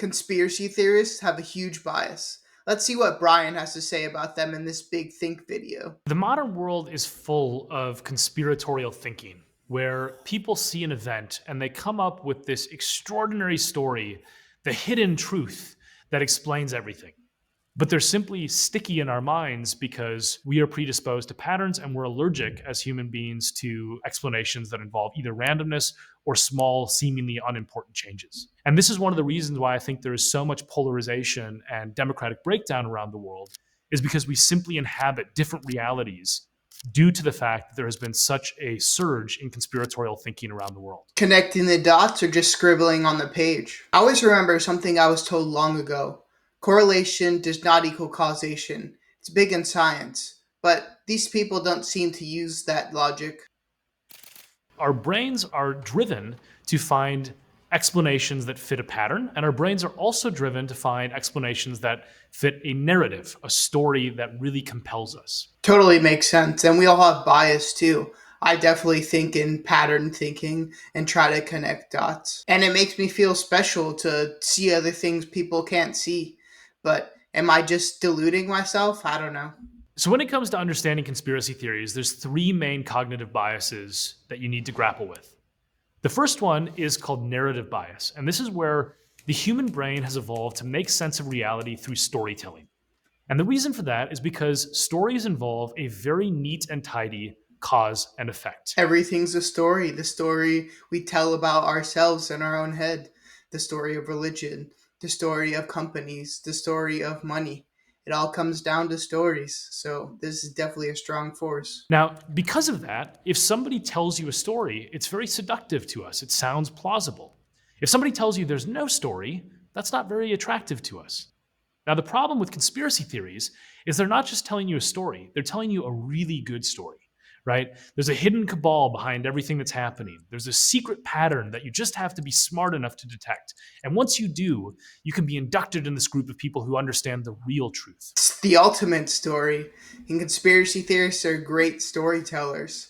Conspiracy theorists have a huge bias. Let's see what Brian has to say about them in this big think video. The modern world is full of conspiratorial thinking, where people see an event and they come up with this extraordinary story, the hidden truth that explains everything. But they're simply sticky in our minds because we are predisposed to patterns and we're allergic as human beings to explanations that involve either randomness or small, seemingly unimportant changes. And this is one of the reasons why I think there is so much polarization and democratic breakdown around the world, is because we simply inhabit different realities due to the fact that there has been such a surge in conspiratorial thinking around the world. Connecting the dots or just scribbling on the page? I always remember something I was told long ago. Correlation does not equal causation. It's big in science, but these people don't seem to use that logic. Our brains are driven to find explanations that fit a pattern, and our brains are also driven to find explanations that fit a narrative, a story that really compels us. Totally makes sense. And we all have bias too. I definitely think in pattern thinking and try to connect dots. And it makes me feel special to see other things people can't see. But am I just deluding myself? I don't know. So, when it comes to understanding conspiracy theories, there's three main cognitive biases that you need to grapple with. The first one is called narrative bias, and this is where the human brain has evolved to make sense of reality through storytelling. And the reason for that is because stories involve a very neat and tidy cause and effect. Everything's a story. The story we tell about ourselves in our own head. The story of religion. The story of companies. The story of money. It all comes down to stories. So this is definitely a strong force. Now, because of that, if somebody tells you a story, it's very seductive to us. It sounds plausible. If somebody tells you there's no story, that's not very attractive to us. Now, the problem with conspiracy theories is they're not just telling you a story, they're telling you a really good story, right? There's a hidden cabal behind everything that's happening. There's a secret pattern that you just have to be smart enough to detect. And once you do, you can be inducted in this group of people who understand the real truth. It's the ultimate story. And conspiracy theorists are great storytellers.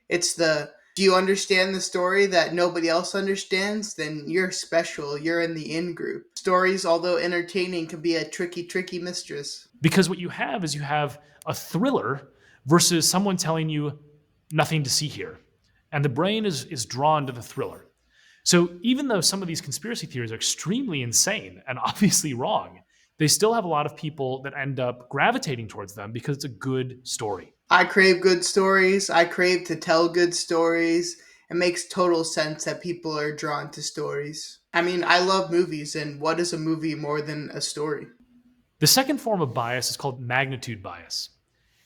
It's the do you understand the story that nobody else understands? Then you're special. You're in the in group. Stories, although entertaining, can be a tricky, tricky mistress. Because what you have is you have a thriller versus someone telling you nothing to see here. And the brain is drawn to the thriller. So even though some of these conspiracy theories are extremely insane and obviously wrong, they still have a lot of people that end up gravitating towards them because it's a good story. I crave good stories. I crave to tell good stories. It makes total sense that people are drawn to stories. I mean, I love movies, and what is a movie more than a story? The second form of bias is called magnitude bias.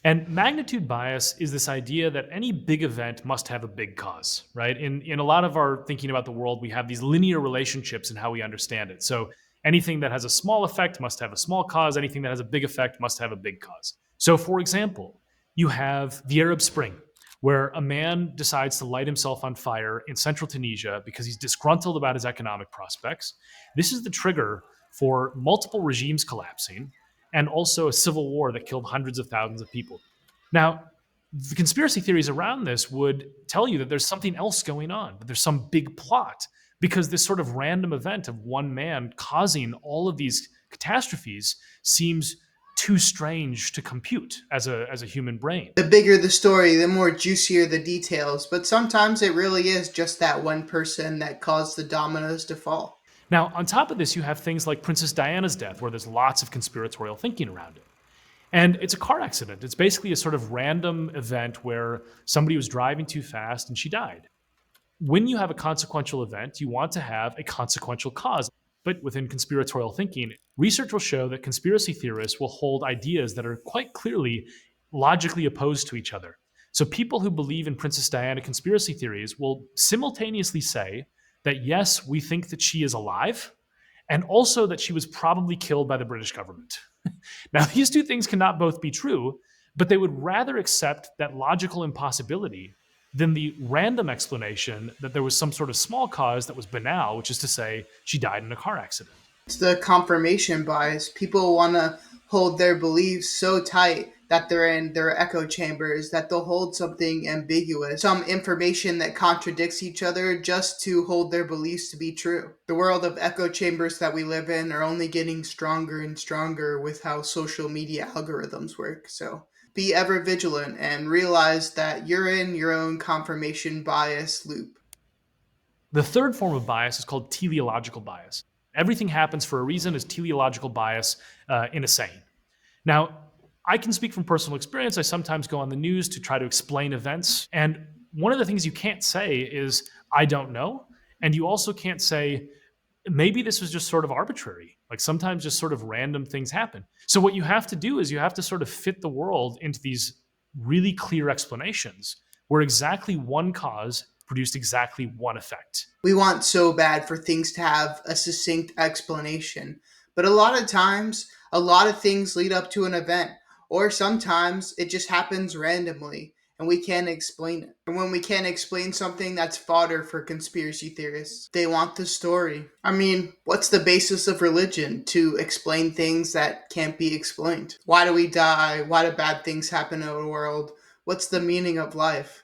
And magnitude bias is this idea that any big event must have a big cause, right? In a lot of our thinking about the world, we have these linear relationships in how we understand it. So anything that has a small effect must have a small cause. Anything that has a big effect must have a big cause. So for example, you have the Arab Spring, where a man decides to light himself on fire in central Tunisia because he's disgruntled about his economic prospects. This is the trigger for multiple regimes collapsing and also a civil war that killed hundreds of thousands of people. Now, the conspiracy theories around this would tell you that there's something else going on, that there's some big plot, because this sort of random event of one man causing all of these catastrophes seems too strange to compute as a human brain. The bigger the story, the more juicier the details, but sometimes it really is just that one person that caused the dominoes to fall. Now, on top of this, you have things like Princess Diana's death, where there's lots of conspiratorial thinking around it. And it's a car accident. It's basically a sort of random event where somebody was driving too fast and she died. When you have a consequential event, you want to have a consequential cause. But within conspiratorial thinking, research will show that conspiracy theorists will hold ideas that are quite clearly logically opposed to each other. So people who believe in Princess Diana conspiracy theories will simultaneously say that yes, we think that she is alive, and also that she was probably killed by the British government. Now, these two things cannot both be true, but they would rather accept that logical impossibility than the random explanation that there was some sort of small cause that was banal, which is to say she died in a car accident. It's the confirmation bias. People want to hold their beliefs so tight that they're in their echo chambers, that they'll hold something ambiguous, some information that contradicts each other just to hold their beliefs to be true. The world of echo chambers that we live in are only getting stronger and stronger with how social media algorithms work. So be ever vigilant and realize that you're in your own confirmation bias loop. The third form of bias is called teleological bias. Everything happens for a reason is teleological bias in a saying. Now, I can speak from personal experience. I sometimes go on the news to try to explain events. And one of the things you can't say is, I don't know. And you also can't say, maybe this was just sort of arbitrary. Like sometimes just sort of random things happen. So what you have to do is you have to sort of fit the world into these really clear explanations where exactly one cause produced exactly one effect. We want so bad for things to have a succinct explanation. But a lot of times, a lot of things lead up to an event, or sometimes it just happens randomly and we can't explain it. And when we can't explain something, that's fodder for conspiracy theorists. They want the story. I mean, what's the basis of religion? To explain things that can't be explained. Why do we die? Why do bad things happen in the world? What's the meaning of life?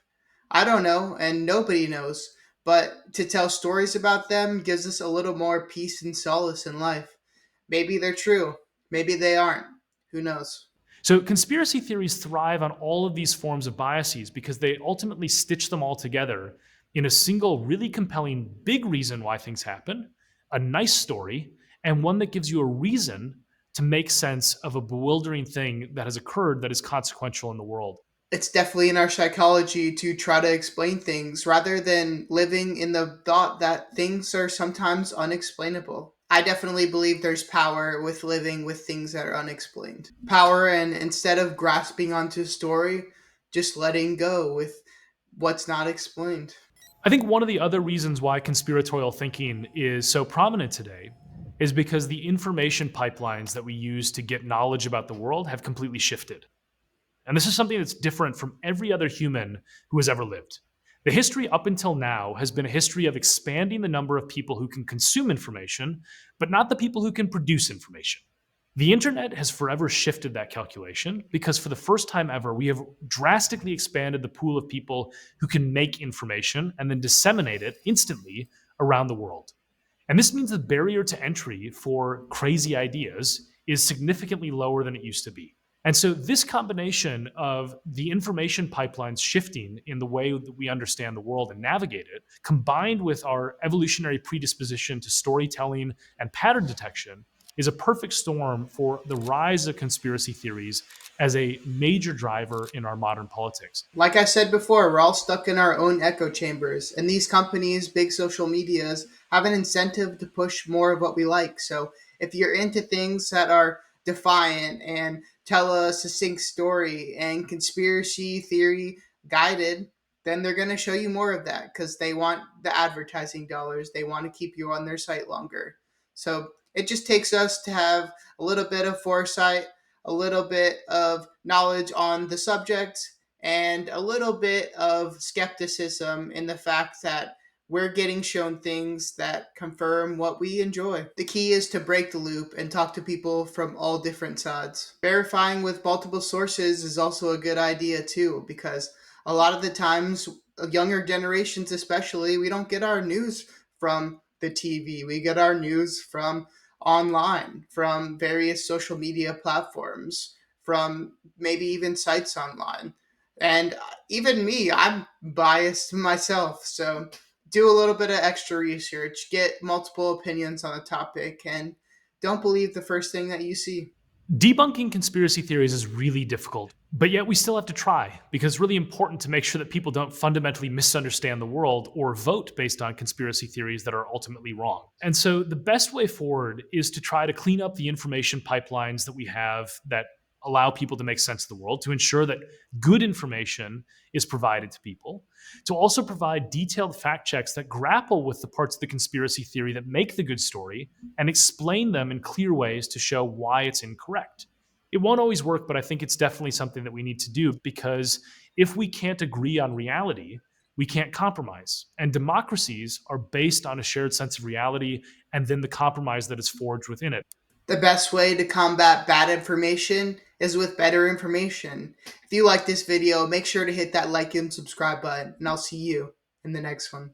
I don't know, and nobody knows, but to tell stories about them gives us a little more peace and solace in life. Maybe they're true. Maybe they aren't. Who knows? So conspiracy theories thrive on all of these forms of biases because they ultimately stitch them all together in a single, really compelling, big reason why things happen, a nice story, and one that gives you a reason to make sense of a bewildering thing that has occurred that is consequential in the world. It's definitely in our psychology to try to explain things rather than living in the thought that things are sometimes unexplainable. I definitely believe there's power with living with things that are unexplained. Power, and instead of grasping onto a story, just letting go with what's not explained. I think one of the other reasons why conspiratorial thinking is so prominent today is because the information pipelines that we use to get knowledge about the world have completely shifted. And this is something that's different from every other human who has ever lived. The history up until now has been a history of expanding the number of people who can consume information, but not the people who can produce information. The internet has forever shifted that calculation because for the first time ever, we have drastically expanded the pool of people who can make information and then disseminate it instantly around the world. And this means the barrier to entry for crazy ideas is significantly lower than it used to be. And so, this combination of the information pipelines shifting in the way that we understand the world and navigate it, combined with our evolutionary predisposition to storytelling and pattern detection, is a perfect storm for the rise of conspiracy theories as a major driver in our modern politics. Like I said before, we're all stuck in our own echo chambers, and these companies, big social medias, have an incentive to push more of what we like. So if you're into things that are defiant and tell a succinct story and conspiracy theory guided, then they're going to show you more of that because they want the advertising dollars. They want to keep you on their site longer. So it just takes us to have a little bit of foresight, a little bit of knowledge on the subject, and a little bit of skepticism in the fact that we're getting shown things that confirm what we enjoy. The key is to break the loop and talk to people from all different sides. Verifying with multiple sources is also a good idea too, because a lot of the times, younger generations especially, we don't get our news from the TV. We get our news from online, from various social media platforms, from maybe even sites online. And even me, I'm biased myself. So do a little bit of extra research, get multiple opinions on a topic, and don't believe the first thing that you see. Debunking conspiracy theories is really difficult, but yet we still have to try because it's really important to make sure that people don't fundamentally misunderstand the world or vote based on conspiracy theories that are ultimately wrong. And so the best way forward is to try to clean up the information pipelines that we have that allow people to make sense of the world, to ensure that good information is provided to people, to also provide detailed fact checks that grapple with the parts of the conspiracy theory that make the good story and explain them in clear ways to show why it's incorrect. It won't always work, but I think it's definitely something that we need to do because if we can't agree on reality, we can't compromise. And democracies are based on a shared sense of reality and then the compromise that is forged within it. The best way to combat bad information is with better information. If you like this video, make sure to hit that like and subscribe button, and I'll see you in the next one.